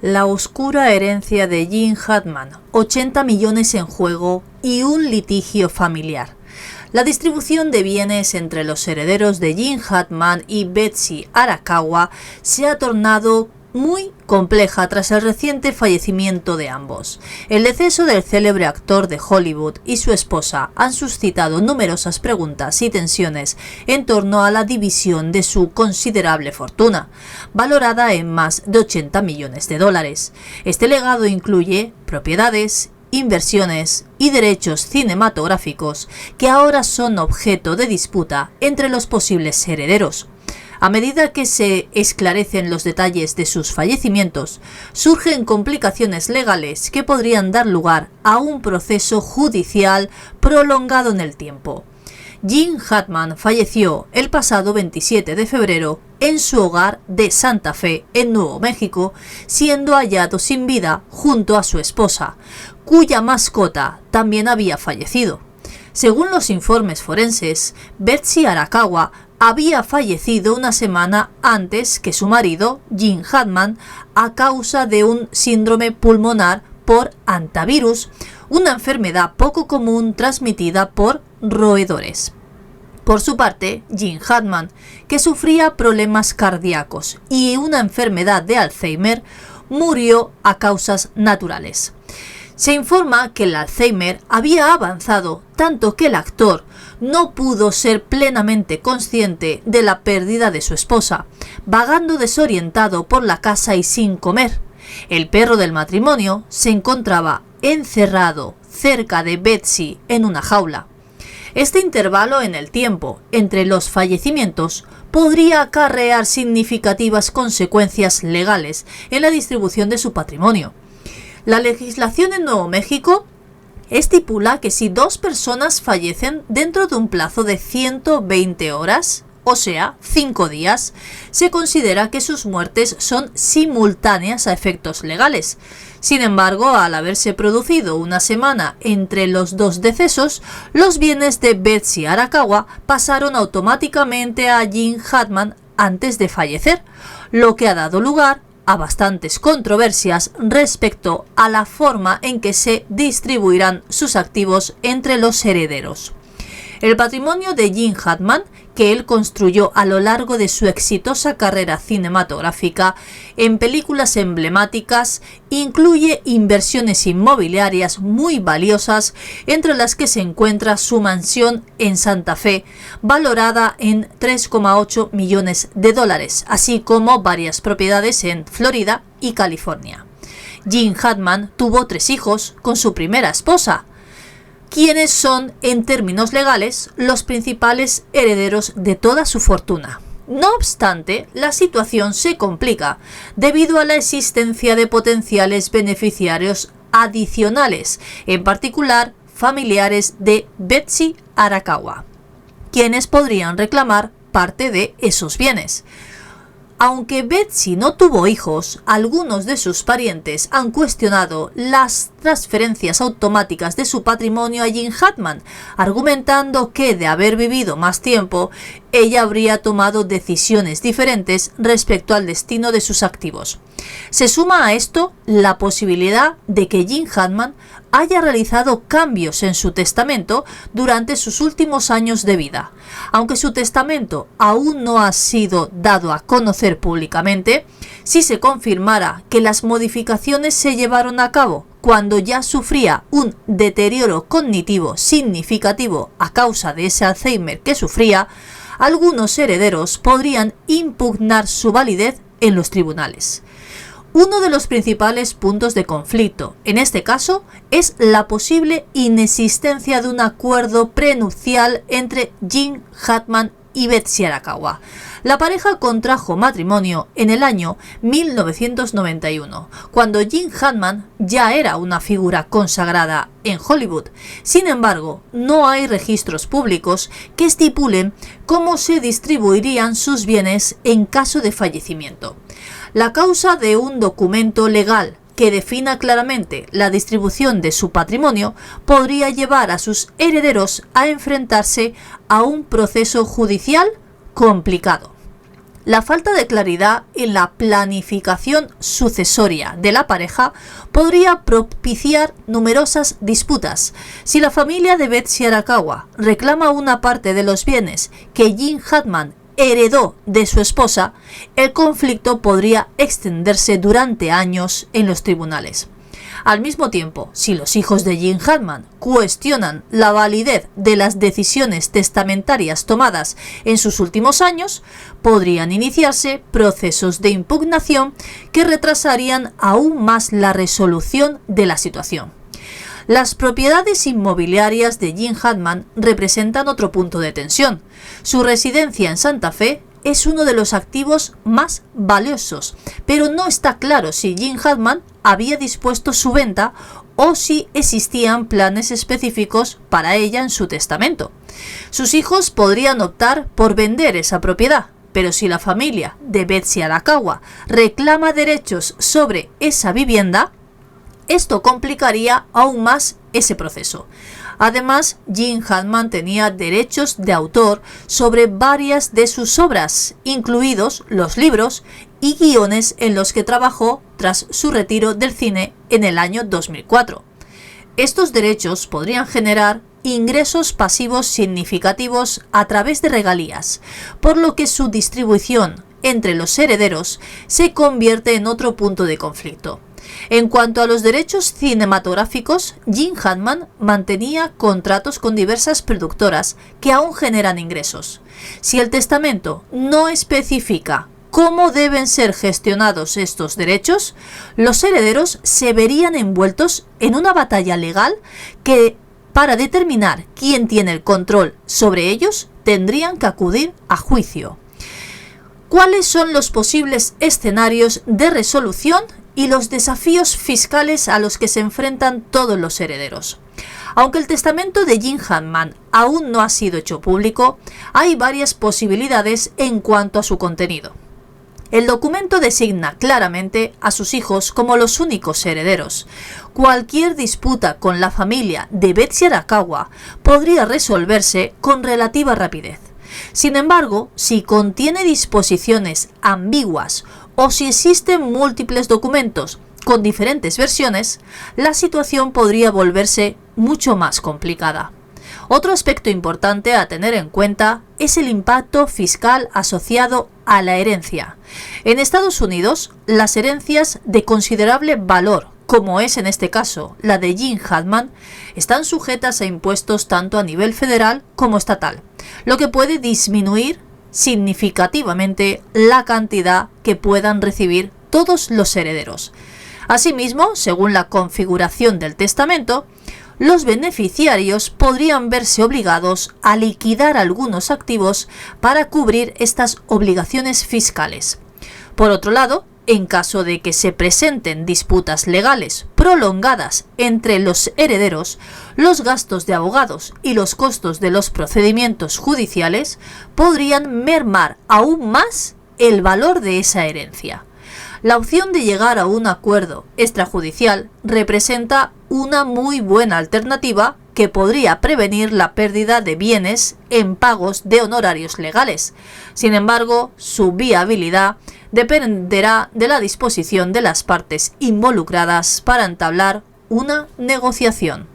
La oscura herencia de Jim Hartman, 80 millones en juego y un litigio familiar. La distribución de bienes entre los herederos de Jim Hartman y Betsy Arakawa se ha tornado muy compleja tras el reciente fallecimiento de ambos. El deceso del célebre actor de Hollywood y su esposa han suscitado numerosas preguntas y tensiones en torno a la división de su considerable fortuna, valorada en más de 80 millones de dólares. Este legado incluye propiedades, inversiones y derechos cinematográficos que ahora son objeto de disputa entre los posibles herederos. A medida que se esclarecen los detalles de sus fallecimientos, surgen complicaciones legales que podrían dar lugar a un proceso judicial prolongado en el tiempo. Jim Hartman falleció el pasado 27 de febrero en su hogar de Santa Fe, en Nuevo México, siendo hallado sin vida junto a su esposa, cuya mascota también había fallecido. Según los informes forenses, Betsy Arakawa había fallecido una semana antes que su marido, Jim Hartman, a causa de un síndrome pulmonar por hantavirus, una enfermedad poco común transmitida por roedores. Por su parte, Jim Hartman, que sufría problemas cardíacos y una enfermedad de Alzheimer, murió a causas naturales. Se informa que el Alzheimer había avanzado tanto que el actor no pudo ser plenamente consciente de la pérdida de su esposa, vagando desorientado por la casa y sin comer. El perro del matrimonio se encontraba encerrado cerca de Betsy en una jaula. Este intervalo en el tiempo entre los fallecimientos podría acarrear significativas consecuencias legales en la distribución de su patrimonio. La legislación en Nuevo México estipula que si dos personas fallecen dentro de un plazo de 120 horas, o sea, 5 días, se considera que sus muertes son simultáneas a efectos legales. Sin embargo, al haberse producido una semana entre los dos decesos, los bienes de Betsy Arakawa pasaron automáticamente a Jim Hartman antes de fallecer, lo que ha dado lugar a bastantes controversias respecto a la forma en que se distribuirán sus activos entre los herederos. El patrimonio de Jim Hartman, que él construyó a lo largo de su exitosa carrera cinematográfica en películas emblemáticas, incluye inversiones inmobiliarias muy valiosas, entre las que se encuentra su mansión en Santa Fe, valorada en 3,8 millones de dólares, así como varias propiedades en Florida y California. Jim Hartman tuvo 3 hijos con su primera esposa, quienes son, en términos legales, los principales herederos de toda su fortuna. No obstante, la situación se complica debido a la existencia de potenciales beneficiarios adicionales, en particular familiares de Betsy Arakawa, quienes podrían reclamar parte de esos bienes. Aunque Betsy no tuvo hijos, algunos de sus parientes han cuestionado las transferencias automáticas de su patrimonio a Jim Hartman, argumentando que de haber vivido más tiempo, ella habría tomado decisiones diferentes respecto al destino de sus activos. Se suma a esto la posibilidad de que Jim Hartman haya realizado cambios en su testamento durante sus últimos años de vida. Aunque su testamento aún no ha sido dado a conocer públicamente, si se confirmara que las modificaciones se llevaron a cabo cuando ya sufría un deterioro cognitivo significativo a causa de ese Alzheimer que sufría, algunos herederos podrían impugnar su validez en los tribunales. Uno de los principales puntos de conflicto, en este caso, es la posible inexistencia de un acuerdo prenupcial entre Jim Hartman y Betsy Arakawa. La pareja contrajo matrimonio en el año 1991, cuando Jim Hartman ya era una figura consagrada en Hollywood. Sin embargo, no hay registros públicos que estipulen cómo se distribuirían sus bienes en caso de fallecimiento. La causa de un documento legal que defina claramente la distribución de su patrimonio podría llevar a sus herederos a enfrentarse a un proceso judicial complicado. la falta de claridad en la planificación sucesoria de la pareja podría propiciar numerosas disputas. Si la familia de Betsy Arakawa reclama una parte de los bienes que Jim Hartman heredó de su esposa, el conflicto podría extenderse durante años en los tribunales. Al mismo tiempo, si los hijos de Jim Hartman cuestionan la validez de las decisiones testamentarias tomadas en sus últimos años, podrían iniciarse procesos de impugnación que retrasarían aún más la resolución de la situación. Las propiedades inmobiliarias de Jim Hartman representan otro punto de tensión. Su residencia en Santa Fe es uno de los activos más valiosos, pero no está claro si Jim Hartman había dispuesto su venta o si existían planes específicos para ella en su testamento. Sus hijos podrían optar por vender esa propiedad, pero si la familia de Betsy Arakawa reclama derechos sobre esa vivienda, esto complicaría aún más ese proceso. Además, Jim Hartman tenía derechos de autor sobre varias de sus obras, incluidos los libros y guiones en los que trabajó tras su retiro del cine en el año 2004. Estos derechos podrían generar ingresos pasivos significativos a través de regalías, por lo que su distribución entre los herederos se convierte en otro punto de conflicto. En cuanto a los derechos cinematográficos, Jim Hartman mantenía contratos con diversas productoras que aún generan ingresos. Si el testamento no especifica cómo deben ser gestionados estos derechos, los herederos se verían envueltos en una batalla legal que, para determinar quién tiene el control sobre ellos, tendrían que acudir a juicio. ¿Cuáles son los posibles escenarios de resolución y los desafíos fiscales a los que se enfrentan todos los herederos? Aunque el testamento de Jim Hartman aún no ha sido hecho público, hay varias posibilidades en cuanto a su contenido. El documento designa claramente a sus hijos como los únicos herederos. Cualquier disputa con la familia de Betsy Arakawa podría resolverse con relativa rapidez. Sin embargo, si contiene disposiciones ambiguas o si existen múltiples documentos con diferentes versiones, la situación podría volverse mucho más complicada. Otro aspecto importante a tener en cuenta es el impacto fiscal asociado a la herencia. En Estados Unidos, las herencias de considerable valor, como es en este caso la de Jim Hartman, están sujetas a impuestos tanto a nivel federal como estatal, lo que puede disminuir significativamente la cantidad que puedan recibir todos los herederos. Asimismo, según la configuración del testamento, los beneficiarios podrían verse obligados a liquidar algunos activos para cubrir estas obligaciones fiscales. Por otro lado, en caso de que se presenten disputas legales prolongadas entre los herederos, los gastos de abogados y los costos de los procedimientos judiciales podrían mermar aún más el valor de esa herencia. La opción de llegar a un acuerdo extrajudicial representa una muy buena alternativa que podría prevenir la pérdida de bienes en pagos de honorarios legales. Sin embargo, su viabilidad dependerá de la disposición de las partes involucradas para entablar una negociación.